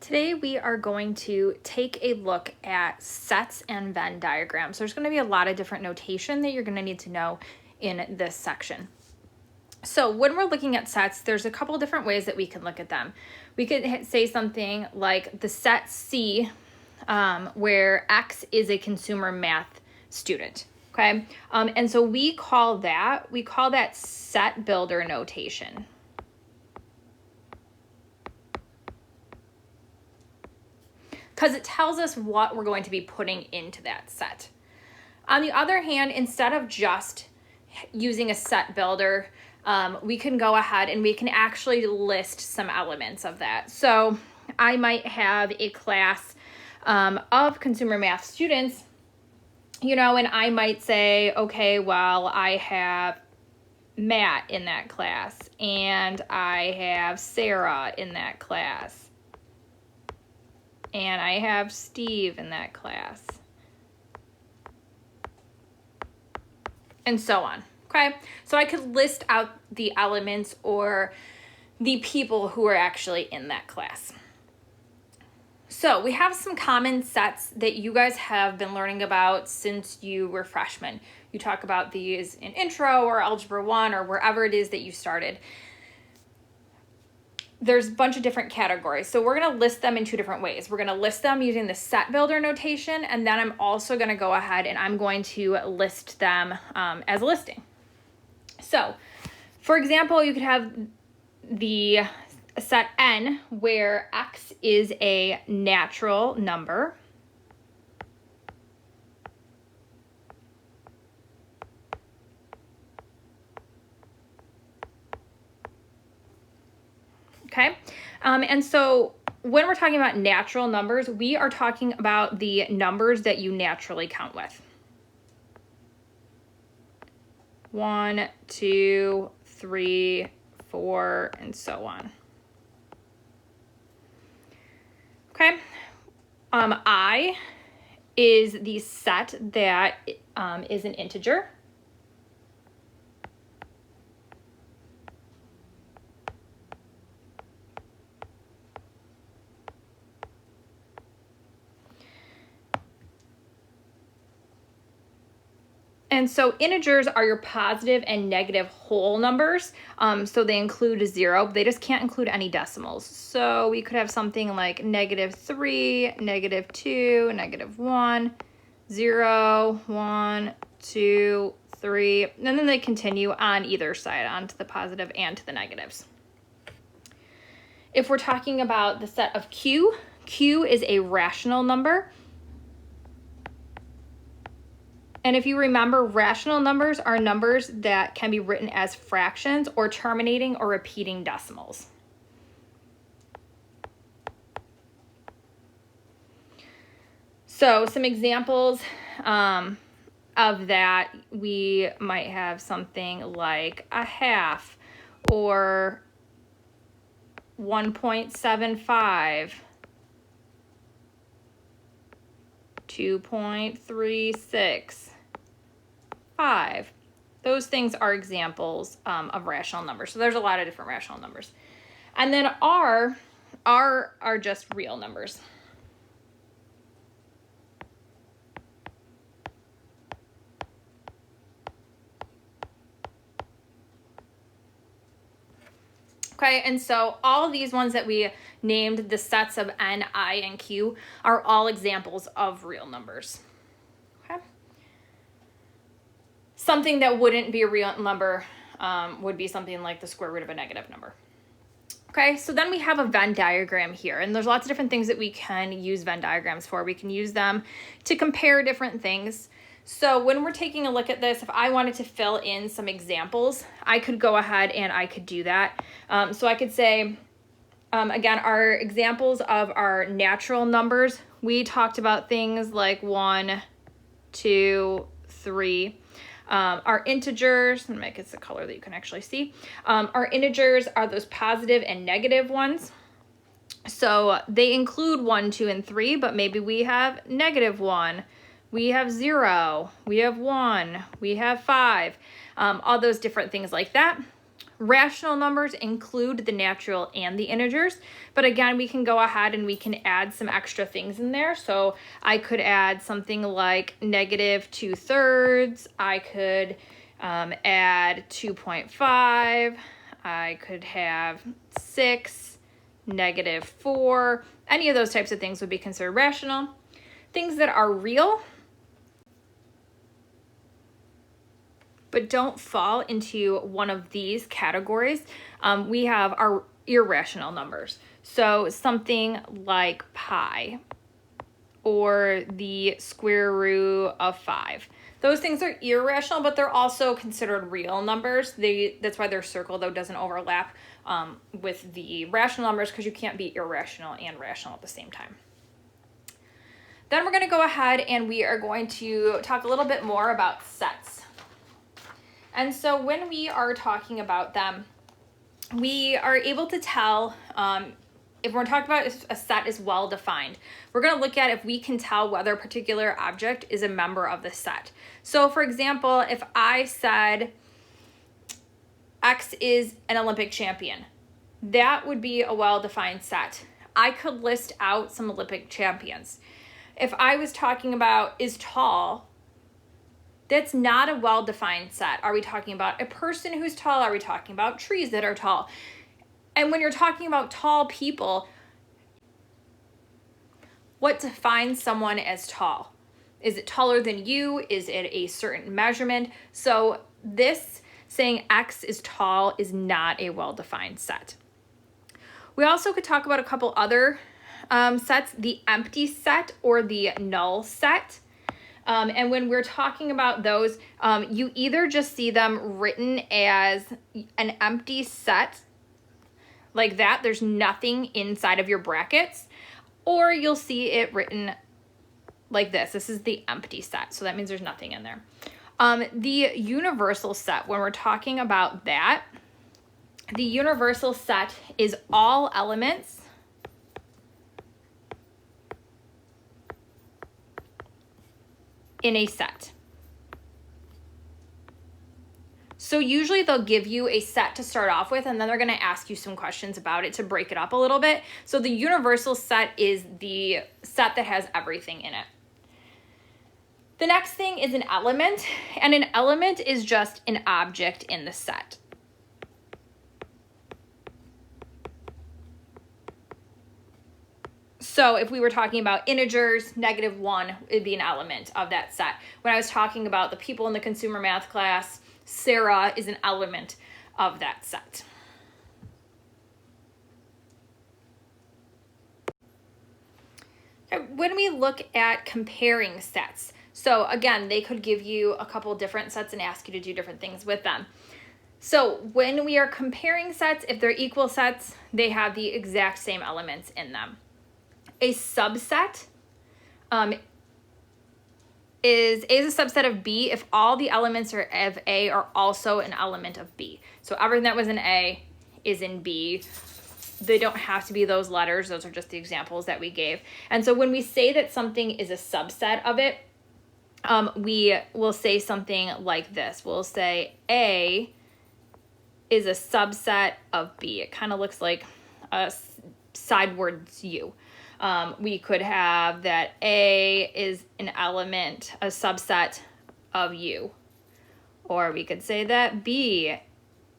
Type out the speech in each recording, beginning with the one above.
Today we are going to take a look at sets and Venn diagrams. There's going to be a lot of different notation that you're going to need to know in this section. So when we're looking at sets, there's a couple different ways that we can look at them. We could say something like the set C, where X is a consumer math student. Okay, and so we call that set builder notation. Because it tells us what we're going to be putting into that set. On the other hand, instead of just using a set builder, we can go ahead and we can actually list some elements of that. So I might have a class of consumer math students, and I might say, okay, well, I have Matt in that class, and I have Sarah in that class, and I have Steve in that class, and so on. Okay, so I could list out the elements or the people who are actually in that class. So we have some common sets that you guys have been learning about since you were freshmen. You talk about these in intro or algebra 1 or wherever it is that you started. There's a bunch of different categories. So we're going to list them in two different ways. We're going to list them using the set builder notation, and then I'm also going to go ahead and I'm going to list them as a listing. So, for example, you could have the set N where X is a natural number. Okay, and so when we're talking about natural numbers, we are talking about the numbers that you naturally count with. 1, 2, 3, 4, and so on. Okay, I is the set that is an integer. And so integers are your positive and negative whole numbers. So they include a 0. They just can't include any decimals. So we could have something like -3, -2, -1, 0, 1, 2, 3. And then they continue on either side, onto the positive and to the negatives. If we're talking about the set of Q, Q is a rational number. And if you remember, rational numbers are numbers that can be written as fractions or terminating or repeating decimals. So some examples of that, we might have something like a half or 1.75, 2.36. 5. Those things are examples of rational numbers. So there's a lot of different rational numbers. And then R are just real numbers. Okay, and so all of these ones that we named, the sets of N, I, and Q, are all examples of real numbers. Okay. Something that wouldn't be a real number would be something like the square root of a negative number. Okay, so then we have a Venn diagram here, and there's lots of different things that we can use Venn diagrams for. We can use them to compare different things. So when we're taking a look at this, if I wanted to fill in some examples, I could go ahead and I could do that. So I could say, again, our examples of our natural numbers, we talked about things like 1, 2, 3. Our integers, and make it the color that you can actually see. Our integers are those positive and negative ones. So they include 1, 2, and 3, but maybe we have -1, we have 0, we have 1, we have 5, all those different things like that. Rational numbers include the natural and the integers, but again, we can go ahead and we can add some extra things in there. So I could add something like -2/3. I could add 2.5. I could have 6, -4. Any of those types of things would be considered rational. Things that are real but don't fall into one of these categories, we have our irrational numbers. So something like pi or the square root of 5. Those things are irrational, but they're also considered real numbers. That's why their circle, though, doesn't overlap with the rational numbers, because you can't be irrational and rational at the same time. Then we're going to go ahead and we are going to talk a little bit more about sets. And so when we are talking about them, we are able to tell if we're talking about if a set is well defined. We're going to look at if we can tell whether a particular object is a member of the set. So for example, if I said X is an Olympic champion, that would be a well-defined set. I could list out some Olympic champions. If I was talking about is tall, that's not a well-defined set. Are we talking about a person who's tall? Are we talking about trees that are tall? And when you're talking about tall people, what defines someone as tall? Is it taller than you? Is it a certain measurement? So this saying X is tall is not a well-defined set. We also could talk about a couple other sets, the empty set or the null set. And when we're talking about those, you either just see them written as an empty set, like that, there's nothing inside of your brackets, or you'll see it written like this. This is the empty set, so that means there's nothing in there. The universal set, when we're talking about that, the universal set is all elements in a set. So usually they'll give you a set to start off with, and then they're going to ask you some questions about it to break it up a little bit. So the universal set is the set that has everything in it. The next thing is an element, and an element is just an object in the set. So if we were talking about integers, -1 would be an element of that set. When I was talking about the people in the consumer math class, Sarah is an element of that set. When we look at comparing sets, so again, they could give you a couple different sets and ask you to do different things with them. So when we are comparing sets, if they're equal sets, they have the exact same elements in them. A subset is A is a subset of B if all the elements of A are also an element of B. So everything that was in A is in B. They don't have to be those letters. Those are just the examples that we gave. And so when we say that something is a subset of it, we will say something like this. We'll say A is a subset of B. It kind of looks like a sidewards U. We could have that A is an element, a subset of U. Or we could say that B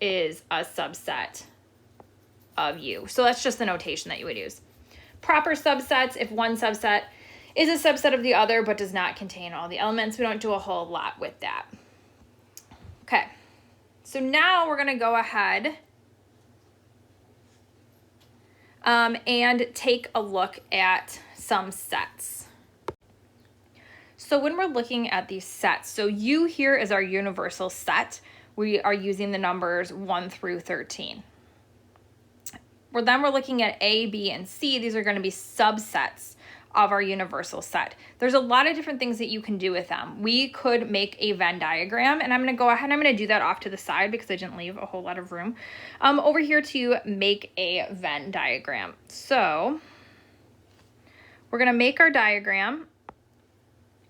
is a subset of U. So that's just the notation that you would use. Proper subsets, if one subset is a subset of the other but does not contain all the elements, we don't do a whole lot with that. Okay, so now we're going to go ahead and take a look at some sets. So when we're looking at these sets, so U here is our universal set. We are using the numbers 1 through 13. Then we're looking at A, B, and C. These are going to be subsets of our universal set. There's a lot of different things that you can do with them. We could make a Venn diagram, and I'm going to go ahead and I'm going to do that off to the side because I didn't leave a whole lot of room over here to make a Venn diagram. So we're going to make our diagram,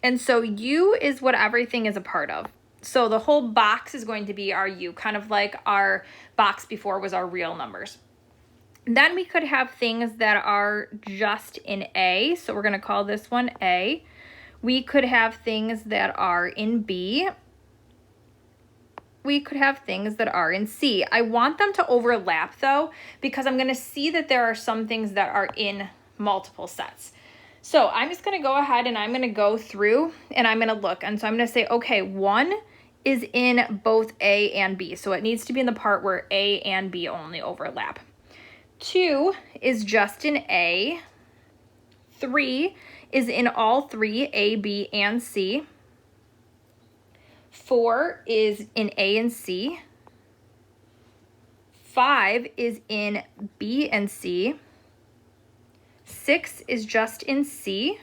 and so U is what everything is a part of. So the whole box is going to be our U, kind of like our box before was our real numbers. Then we could have things that are just in A. So we're going to call this one A. We could have things that are in B. We could have things that are in C. I want them to overlap though, because I'm going to see that there are some things that are in multiple sets. So I'm just going to go ahead and I'm going to go through and I'm going to look. And so I'm going to say, okay, 1 is in both A and B. So it needs to be in the part where A and B only overlap. 2 is just in A. 3 is in all three, A, B, and C. 4 is in A and C. 5 is in B and C. 6 is just in C.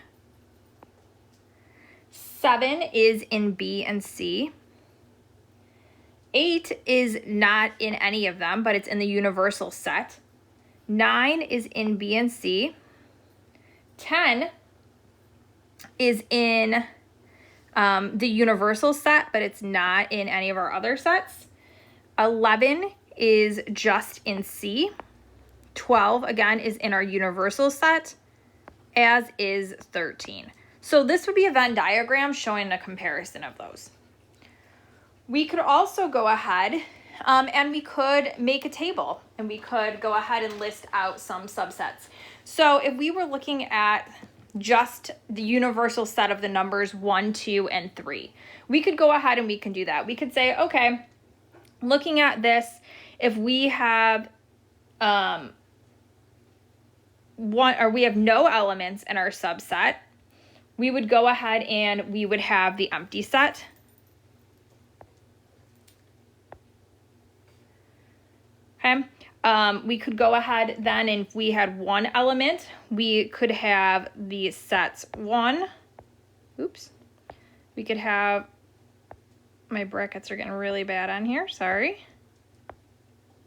7 is in B and C. 8 is not in any of them, but it's in the universal set. 9 is in B and C. 10 is in the universal set, but it's not in any of our other sets. 11 is just in C. 12, again, is in our universal set, as is 13. So this would be a Venn diagram showing a comparison of those. We could also go ahead and we could make a table, and we could go ahead and list out some subsets. So if we were looking at just the universal set of the numbers 1, 2, and 3, we could go ahead and we can do that. We could say, okay, looking at this, if we have we have no elements in our subset, we would go ahead and we would have the empty set. Okay. We could go ahead then, and if we had one element, we could have the sets 1. Oops. We could have, my brackets are getting really bad on here, sorry.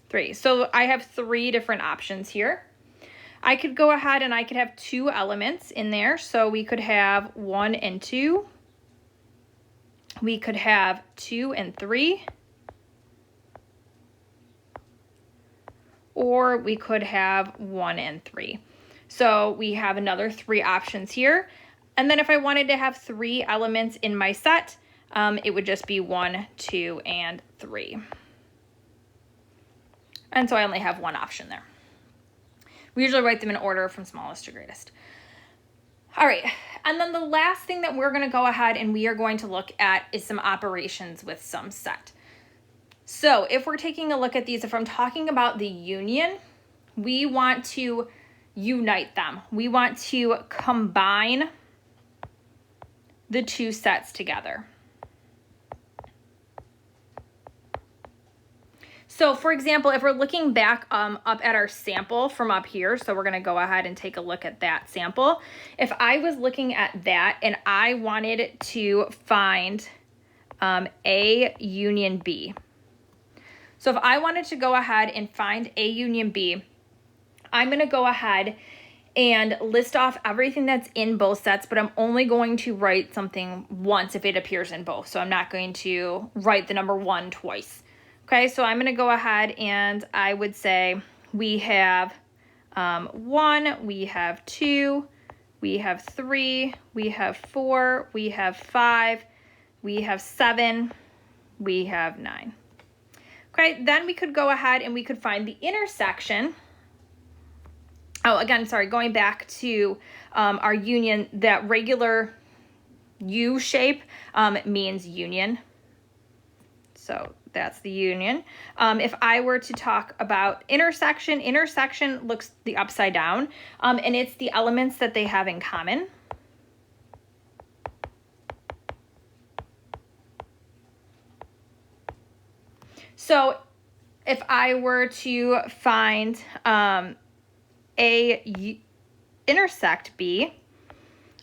3. So I have 3 different options here. I could go ahead and I could have 2 elements in there. So we could have 1 and 2. We could have 2 and 3. Or we could have 1 and 3. So we have another 3 options here. And then if I wanted to have 3 elements in my set, it would just be 1, 2, and 3. And so I only have 1 option there. We usually write them in order from smallest to greatest. All right, and then the last thing that we're gonna go ahead and we are going to look at is some operations with some set. So if we're taking a look at these, if I'm talking about the union, we want to unite them. We want to combine the 2 sets together. So for example, if we're looking back up at our sample from up here, so we're gonna go ahead and take a look at that sample. If I was looking at that and I wanted to find A union B. So if I wanted to go ahead and find A union B, I'm gonna go ahead and list off everything that's in both sets, but I'm only going to write something once if it appears in both. So I'm not going to write the number 1 twice. Okay, so I'm gonna go ahead and I would say we have 1, we have 2, we have 3, we have 4, we have 5, we have 7, we have 9. Okay, then we could go ahead and we could find the intersection. Oh, again, sorry, going back to our union, that regular U shape means union. So that's the union. If I were to talk about intersection, intersection looks the upside down, and it's the elements that they have in common. So if I were to find A intersect B,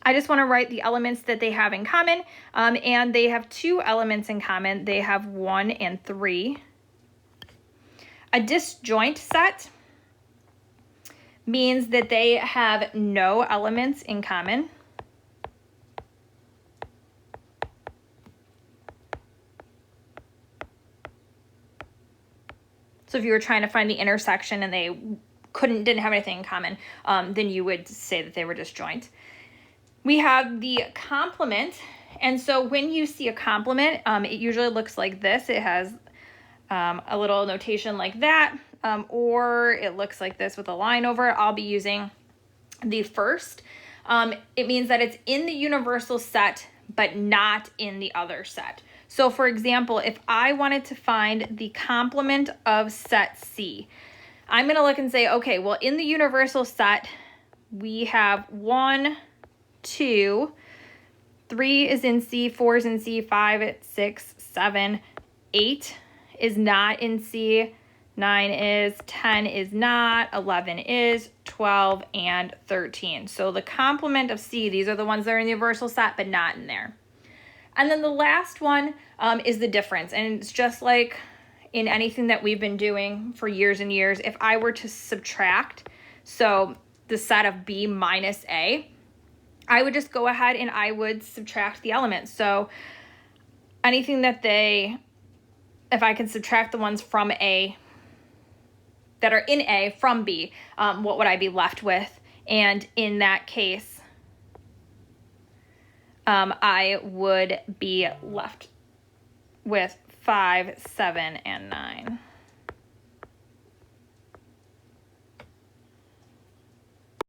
I just want to write the elements that they have in common, and they have 2 elements in common. They have 1 and 3. A disjoint set means that they have no elements in common. So if you were trying to find the intersection and they didn't have anything in common, then you would say that they were disjoint. We have the complement. And so when you see a complement, it usually looks like this. It has a little notation like that, or it looks like this with a line over it. I'll be using the first. It means that it's in the universal set, but not in the other set. So for example, if I wanted to find the complement of set C, I'm going to look and say, okay, well, in the universal set, we have 1, 2, 3 is in C, 4 is in C, 5, 6, 7, 8 is not in C, 9 is, 10 is not, 11 is, 12, and 13. So the complement of C, these are the ones that are in the universal set, but not in there. And then the last one is the difference. And it's just like in anything that we've been doing for years and years. If I were to subtract, so the set of B minus A, I would just go ahead and I would subtract the elements. So anything that if I could subtract the ones from A, that are in A from B, what would I be left with? And in that case, I would be left with 5, 7, and 9.